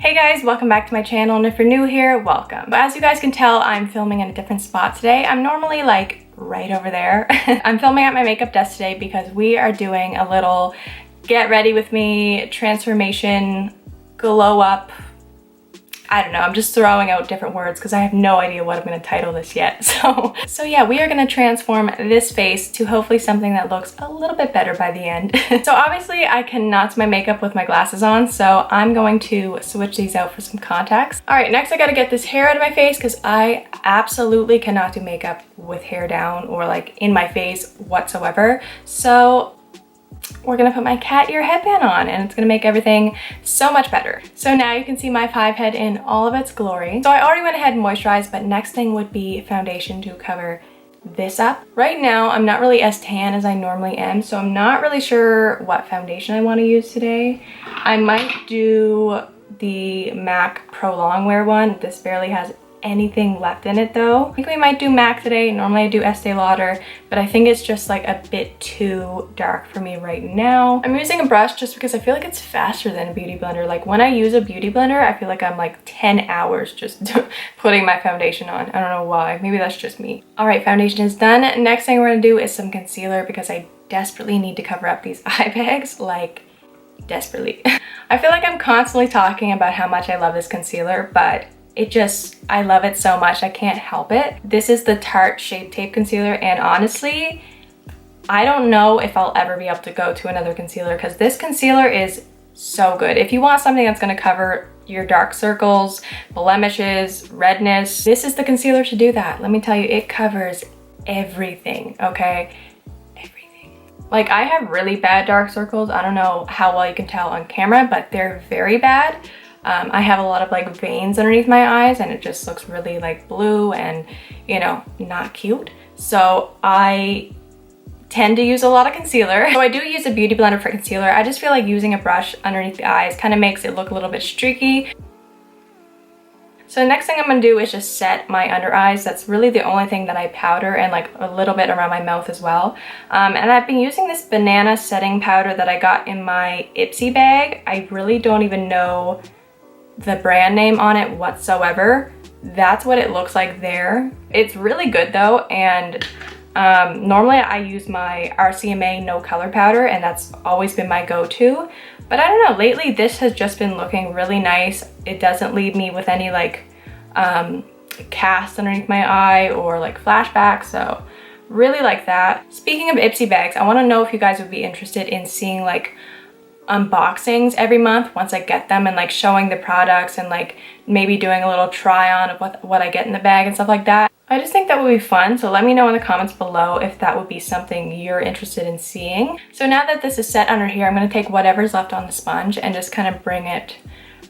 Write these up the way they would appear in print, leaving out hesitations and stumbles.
Hey guys, welcome back to my channel, and if you're new here, welcome. But as you guys can tell, I'm filming in a different spot today. I'm normally like right over there. I'm filming at my makeup desk today because we are doing a little get ready with me transformation glow up. I don't know, I'm just throwing out different words because I have no idea what I'm gonna title this yet. So yeah, we are gonna transform this face to hopefully something that looks a little bit better by the end. So obviously I cannot do my makeup with my glasses on, so I'm going to switch these out for some contacts. All right, next I gotta get this hair out of my face because I absolutely cannot do makeup with hair down or like in my face whatsoever. So we're gonna put my cat ear headband on and it's gonna make everything so much better. So now you can see my 5 head in all of its glory. So I already went ahead and moisturized, but next thing would be foundation to cover this up. Right now, I'm not really as tan as I normally am, so I'm not really sure what foundation I wanna use today. I might do the MAC Pro Longwear one. This barely has anything left in it though. I think we might do MAC today. Normally I do Estee Lauder, but I think it's just like a bit too dark for me right now. I'm using a brush just because I feel like it's faster than a beauty blender. Like when I use a beauty blender, I feel like I'm like 10 hours just putting my foundation on. I don't know why. Maybe that's just me. All right, foundation is done. Next thing we're gonna do is some concealer because I desperately need to cover up these eye bags, like desperately. I feel like I'm constantly talking about how much I love this concealer, but I love it so much, I can't help it. This is the Tarte Shape Tape Concealer, and honestly, I don't know if I'll ever be able to go to another concealer because this concealer is so good. If you want something that's gonna cover your dark circles, blemishes, redness, this is the concealer to do that. Let me tell you, it covers everything, okay? Everything. Like I have really bad dark circles. I don't know how well you can tell on camera, but they're very bad. I have a lot of like veins underneath my eyes and it just looks really like blue and, you know, not cute. So I tend to use a lot of concealer. So I do use a beauty blender for concealer. I just feel like using a brush underneath the eyes kind of makes it look a little bit streaky. So the next thing I'm gonna do is just set my under eyes. That's really the only thing that I powder, and like a little bit around my mouth as well. And I've been using this banana setting powder that I got in my Ipsy bag. I really don't even know the brand name on it whatsoever. That's what it looks like there. It's really good though, and normally I use my RCMA no color powder and that's always been my go-to, but I don't know, lately this has just been looking really nice. It doesn't leave me with any like cast underneath my eye or like flashbacks, so really like that. Speaking of Ipsy bags, I want to know if you guys would be interested in seeing like unboxings every month once I get them and like showing the products and like maybe doing a little try on of what I get in the bag and stuff like that. I just think that would be fun, so let me know in the comments below if that would be something you're interested in seeing. So now that this is set under here, I'm going to take whatever's left on the sponge and just kind of bring it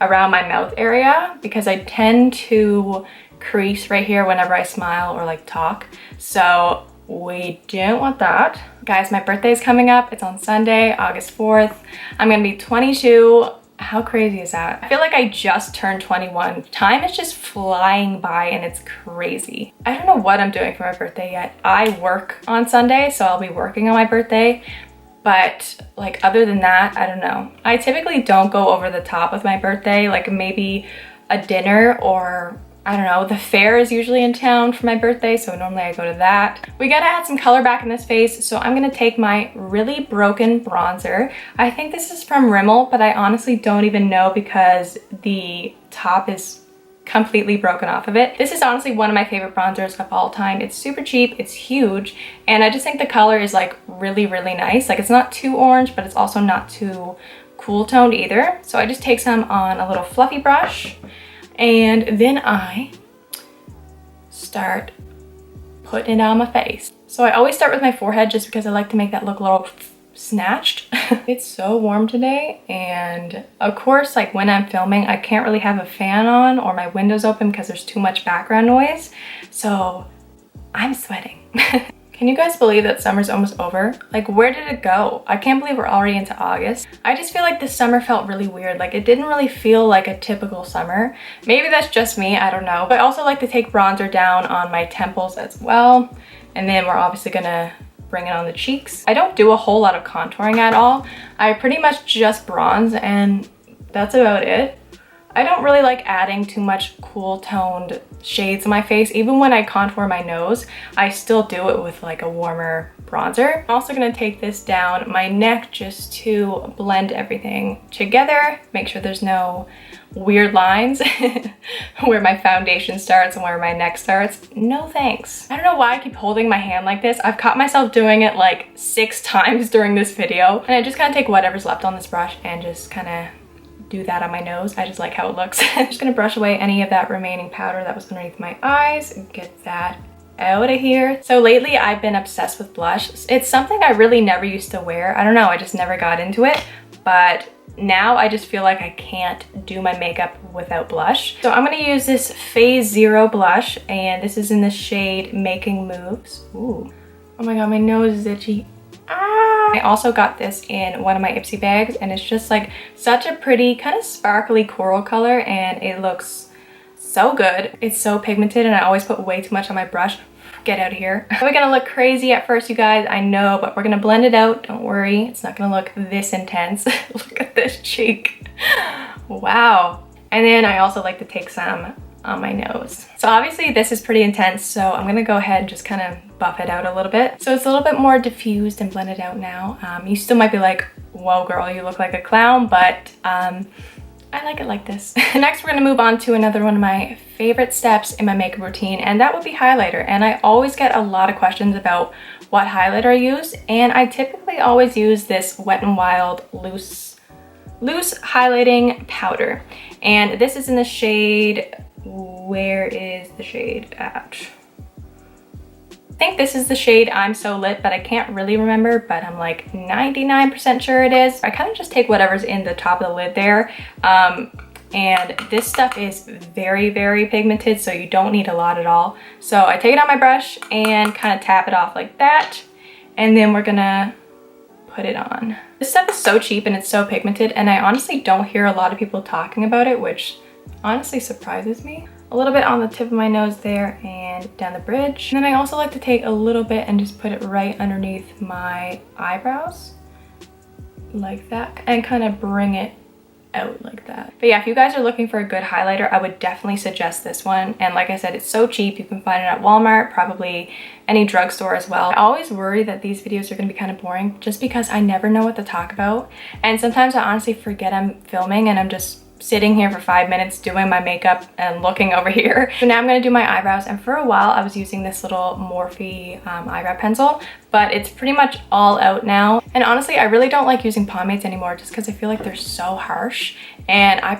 around my mouth area because I tend to crease right here whenever I smile or like talk, so we don't want that. Guys, my birthday is coming up. It's on Sunday, August 4th. I'm gonna be 22. How crazy is that? I feel like I just turned 21. Time is just flying by and it's crazy. I don't know what I'm doing for my birthday yet. I work on Sunday, so I'll be working on my birthday. But like other than that, I don't know. I typically don't go over the top with my birthday, like maybe a dinner or I don't know, the fair is usually in town for my birthday, so normally I go to that. We gotta add some color back in this face, so I'm gonna take my really broken bronzer. I think this is from Rimmel, but I honestly don't even know because the top is completely broken off of it. This is honestly one of my favorite bronzers of all time. It's super cheap, it's huge, and I just think the color is like really, really nice. Like it's not too orange, but it's also not too cool toned either. So I just take some on a little fluffy brush, and then I start putting it on my face. So I always start with my forehead just because I like to make that look a little snatched. It's so warm today, and of course like when I'm filming I can't really have a fan on or my windows open because there's too much background noise, so I'm sweating. Can you guys believe that summer's almost over? Like, where did it go? I can't believe we're already into August. I just feel like this summer felt really weird. Like, it didn't really feel like a typical summer. Maybe that's just me, I don't know. But I also like to take bronzer down on my temples as well. And then we're obviously gonna bring it on the cheeks. I don't do a whole lot of contouring at all. I pretty much just bronze and that's about it. I don't really like adding too much cool toned shades in my face. Even when I contour my nose, I still do it with like a warmer bronzer. I'm also gonna take this down my neck just to blend everything together, make sure there's no weird lines where my foundation starts and where my neck starts. No thanks. I don't know why I keep holding my hand like this. I've caught myself doing it like 6 times during this video, and I just kind of take whatever's left on this brush and just kind of do that on my nose. I just like how it looks. I'm just gonna brush away any of that remaining powder that was underneath my eyes and get that out of here. So lately I've been obsessed with blush. It's something I really never used to wear. I don't know, I just never got into it, but now I just feel like I can't do my makeup without blush. So I'm gonna use this Phase Zero blush, and this is in the shade Making Moves. Ooh. Oh my god, my nose is itchy. Ah! I also got this in one of my Ipsy bags, and it's just like such a pretty kind of sparkly coral color, and it looks so good. It's so pigmented, and I always put way too much on my brush. Get out of here. We're gonna look crazy at first, you guys, I know, but we're gonna blend it out. Don't worry, it's not gonna look this intense. Look at this cheek. Wow. And then I also like to take some on my nose. So obviously this is pretty intense, so I'm gonna go ahead and just kind of buff it out a little bit. So it's a little bit more diffused and blended out now. You still might be like, whoa girl, you look like a clown, but I like it like this. Next, we're gonna move on to another one of my favorite steps in my makeup routine, and that would be highlighter. And I always get a lot of questions about what highlighter I use, and I typically always use this Wet n Wild loose highlighting powder. And this is in the shade, where is the shade at? I think this is the shade I'm So Lit, but I can't really remember, but I'm like 99% sure it is. I kind of just take whatever's in the top of the lid there. And this stuff is very, very pigmented, so you don't need a lot at all. So I take it on my brush and kind of tap it off like that, and then we're gonna put it on. This stuff is so cheap and it's so pigmented, and I honestly don't hear a lot of people talking about it, which honestly surprises me. A little bit on the tip of my nose there and down the bridge. And then I also like to take a little bit and just put it right underneath my eyebrows like that, and kind of bring it out like that. But yeah, if you guys are looking for a good highlighter, I would definitely suggest this one. And like I said, it's so cheap. You can find it at Walmart, probably any drugstore as well. I always worry that these videos are gonna be kind of boring just because I never know what to talk about. And sometimes I honestly forget I'm filming and I'm just sitting here for 5 minutes doing my makeup and looking over here. So now I'm gonna do my eyebrows, and for a while I was using this little Morphe eyebrow pencil, but it's pretty much all out now. And honestly, I really don't like using pomades anymore just because I feel like they're so harsh, and I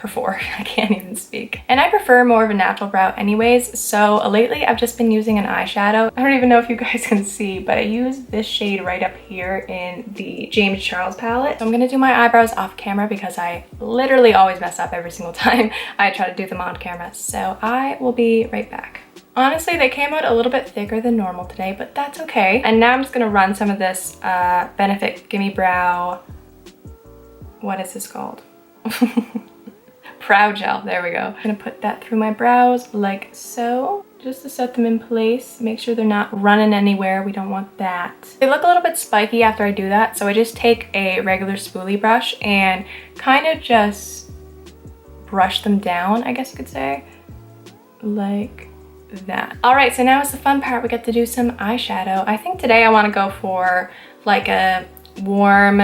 I can't even speak. And I prefer more of a natural brow anyways, so lately I've just been using an eyeshadow. I don't even know if you guys can see, but I use this shade right up here in the James Charles palette. So I'm gonna do my eyebrows off camera because I literally always mess up every single time I try to do them on camera. So I will be right back. Honestly, they came out a little bit thicker than normal today, but that's okay. And now I'm just gonna run some of this Benefit Gimme Brow, what is this called? Brow gel, there we go. I'm gonna put that through my brows like so, just to set them in place. Make sure they're not running anywhere, we don't want that. They look a little bit spiky after I do that, so I just take a regular spoolie brush and kind of just brush them down, I guess you could say, like that. All right, so now is the fun part. We get to do some eyeshadow. I think today I wanna go for like a warm,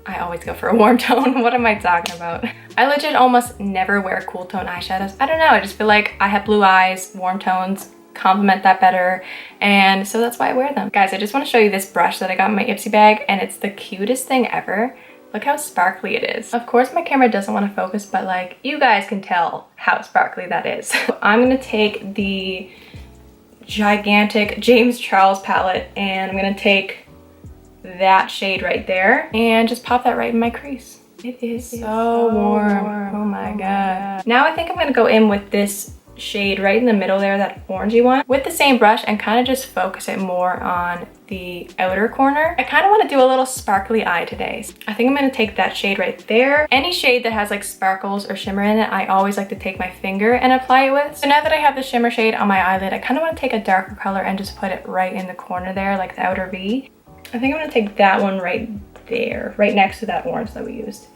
I always go for a warm tone. What am I talking about? I legit almost never wear cool tone eyeshadows. I don't know, I just feel like I have blue eyes, warm tones complement that better, and so that's why I wear them. Guys, I just want to show you this brush that I got in my Ipsy bag, and it's the cutest thing ever. Look how sparkly it is. Of course my camera doesn't want to focus, but like you guys can tell how sparkly that is. So I'm gonna take the gigantic James Charles palette, and I'm gonna take that shade right there and just pop that right in my crease. It is so warm. Oh my god. Now I think I'm gonna go in with this shade right in the middle there, that orangey one, with the same brush, and kind of just focus it more on the outer corner. I kind of want to do a little sparkly eye today. I think I'm going to take that shade right there. Any shade that has like sparkles or shimmer in it, I always like to take my finger and apply it with. So now that I have the shimmer shade on my eyelid, I kind of want to take a darker color and just put it right in the corner there, like the outer V. I think I'm going to take that one right there, right next to that orange that we used.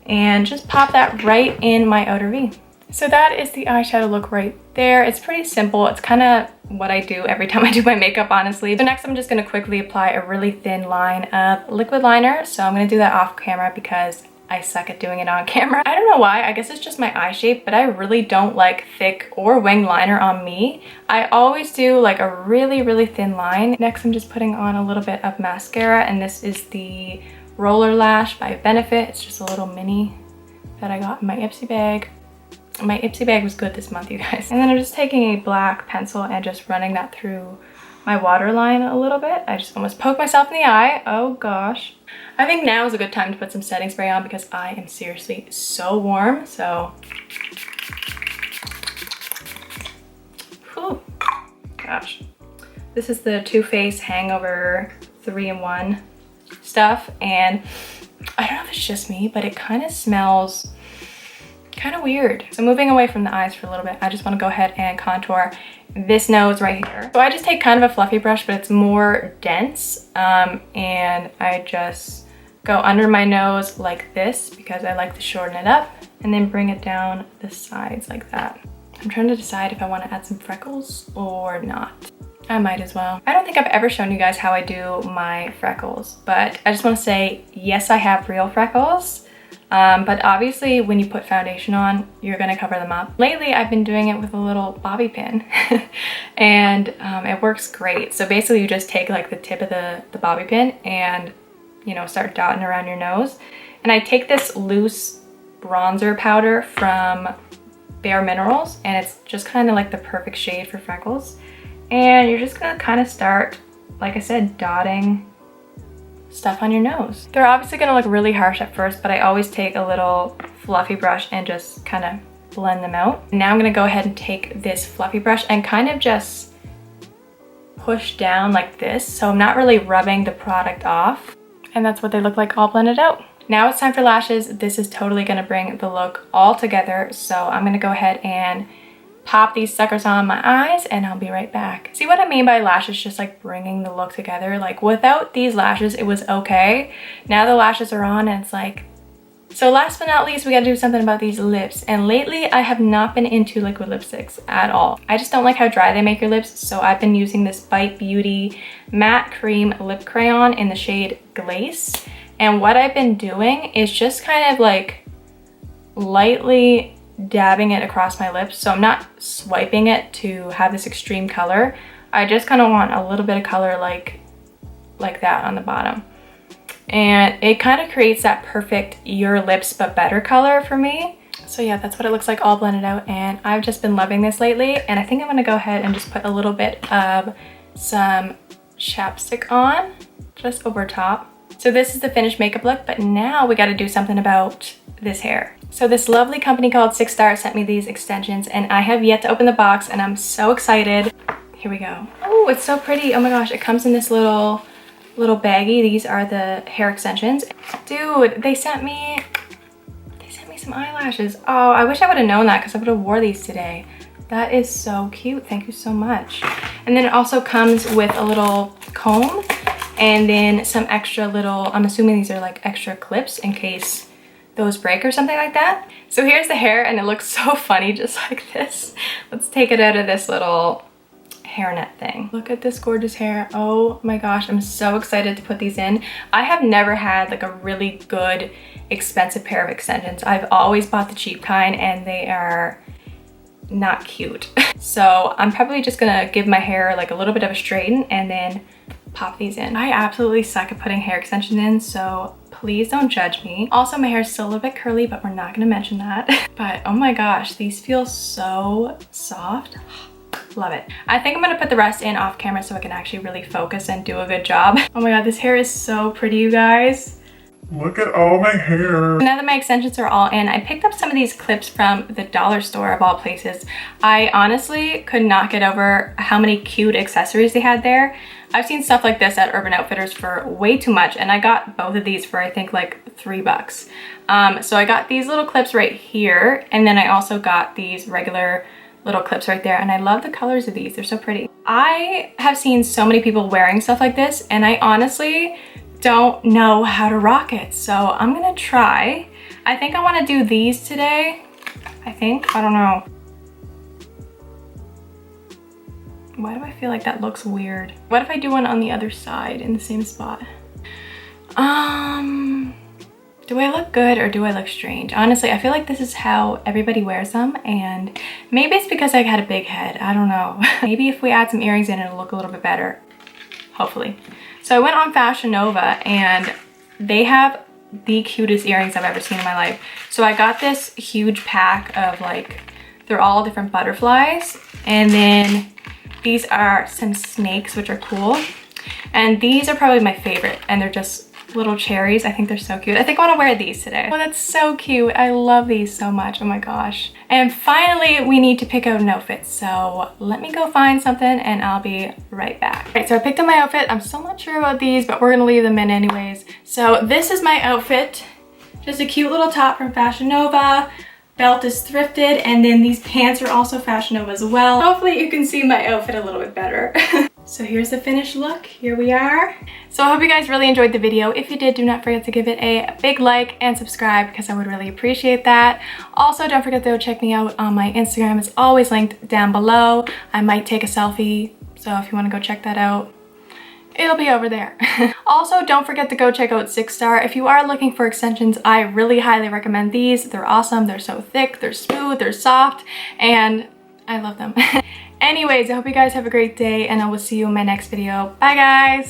and just pop that right in my outer V. So that is the eyeshadow look right there. It's pretty simple. It's kind of what I do every time I do my makeup, honestly. So next I'm just gonna quickly apply a really thin line of liquid liner. So I'm gonna do that off camera because I suck at doing it on camera. I don't know why, I guess it's just my eye shape, but I really don't like thick or winged liner on me. I always do like a really, really thin line. Next I'm just putting on a little bit of mascara, and this is the Roller Lash by Benefit. It's just a little mini that I got in my Ipsy bag. My Ipsy bag was good this month, you guys. And then I'm just taking a black pencil and just running that through my waterline a little bit. I just almost poked myself in the eye. Oh gosh. I think now is a good time to put some setting spray on because I am seriously so warm. So, whew, gosh. This is the Too Faced Hangover 3-in-1 stuff. And I don't know if it's just me, but it kind of smells kind of weird. So moving away from the eyes for a little bit, I just want to go ahead and contour this nose right here. So I just take kind of a fluffy brush, but it's more dense, and I just go under my nose like this because I like to shorten it up, and then bring it down the sides like that. I'm trying to decide if I want to add some freckles or not. I might as well. I don't think I've ever shown you guys how I do my freckles, but I just want to say, yes, I have real freckles. But obviously when you put foundation on, you're gonna cover them up. Lately, I've been doing it with a little bobby pin and it works great. So basically you just take like the tip of the bobby pin and, you know, start dotting around your nose. And I take this loose bronzer powder from Bare Minerals, and it's just kind of like the perfect shade for freckles. And you're just gonna kind of start, like I said, dotting stuff on your nose. They're obviously gonna look really harsh at first, but I always take a little fluffy brush and just kind of blend them out. Now I'm gonna go ahead and take this fluffy brush and kind of just push down like this. So I'm not really rubbing the product off. And that's what they look like all blended out. Now it's time for lashes. This is totally gonna bring the look all together. So I'm gonna go ahead and pop these suckers on my eyes and I'll be right back. See what I mean by lashes just like bringing the look together? Like without these lashes, it was okay. Now the lashes are on and it's like, so last but not least, we gotta do something about these lips. And lately I have not been into liquid lipsticks at all. I just don't like how dry they make your lips. So I've been using this Bite Beauty Matte Cream Lip Crayon in the shade Glace. And what I've been doing is just kind of like lightly dabbing it across my lips. So I'm not swiping it to have this extreme color. I just kind of want a little bit of color like that on the bottom. And it kind of creates that perfect your lips but better color for me. So yeah, that's what it looks like all blended out. And I've just been loving this lately. And I think I'm gonna go ahead and just put a little bit of some chapstick on just over top. So this is the finished makeup look, but now we got to do something about this hair. So this lovely company called 6 Star sent me these extensions and I have yet to open the box and I'm so excited. Here we go. Oh, it's so pretty. Oh my gosh, it comes in this little baggie. These are the hair extensions. Dude, they sent me some eyelashes. Oh, I wish I would have known that because I would have wore these today. That is so cute. Thank you so much. And then it also comes with a little comb and then some extra little, I'm assuming these are like extra clips in case those break or something like that. So here's the hair and it looks so funny just like this. Let's take it out of this little hairnet thing. Look at this gorgeous hair. Oh my gosh, I'm so excited to put these in. I have never had like a really good expensive pair of extensions. I've always bought the cheap kind and they are not cute. So I'm probably just gonna give my hair like a little bit of a straighten and then pop these in. I absolutely suck at putting hair extensions in, so please don't judge me. Also, my hair is still a little bit curly, but we're not gonna mention that. But oh my gosh, these feel so soft. Love it. I think I'm gonna put the rest in off camera so I can actually really focus and do a good job. Oh my god, this hair is so pretty, you guys. Look at all my hair. Now that my extensions are all in, I picked up some of these clips from the dollar store of all places. I honestly could not get over how many cute accessories they had there. I've seen stuff like this at Urban Outfitters for way too much, and I got both of these for I think like $3. So I got these little clips right here, and then I also got these regular little clips right there, and I love the colors of these. They're so pretty. I have seen so many people wearing stuff like this, and I honestly don't know how to rock it. So I'm gonna try. I think I want to do these today. I don't know. Why do I feel like that looks weird? What if I do one on the other side in the same spot? Do I look good or do I look strange? Honestly, I feel like this is how everybody wears them, and maybe it's because I had a big head. I don't know. Maybe if we add some earrings in, it'll look a little bit better. Hopefully. So I went on Fashion Nova and they have the cutest earrings I've ever seen in my life. So I got this huge pack of like, they're all different butterflies. And then these are some snakes, which are cool. And these are probably my favorite, and they're just little cherries. I think they're so cute. I think I want to wear these today. Oh, that's so cute. I love these so much. Oh my gosh. And finally, we need to pick out an outfit. So let me go find something and I'll be right back. All right, so I picked up my outfit. I'm still not sure about these, but we're gonna leave them in anyways. So this is my outfit. Just a cute little top from Fashion Nova. Belt is thrifted, and then these pants are also Fashion Nova as well. Hopefully you can see my outfit a little bit better. So here's the finished look. Here we are. So I hope you guys really enjoyed the video. If you did, do not forget to give it a big like and subscribe because I would really appreciate that. Also, don't forget to go check me out on my Instagram. It's always linked down below. I might take a selfie, so if you want to go check that out, it'll be over there. Also, don't forget to go check out 6 Star. If you are looking for extensions, I really highly recommend these. They're awesome. They're so thick, they're smooth, they're soft, and I love them. Anyways, I hope you guys have a great day, and I will see you in my next video. Bye, guys!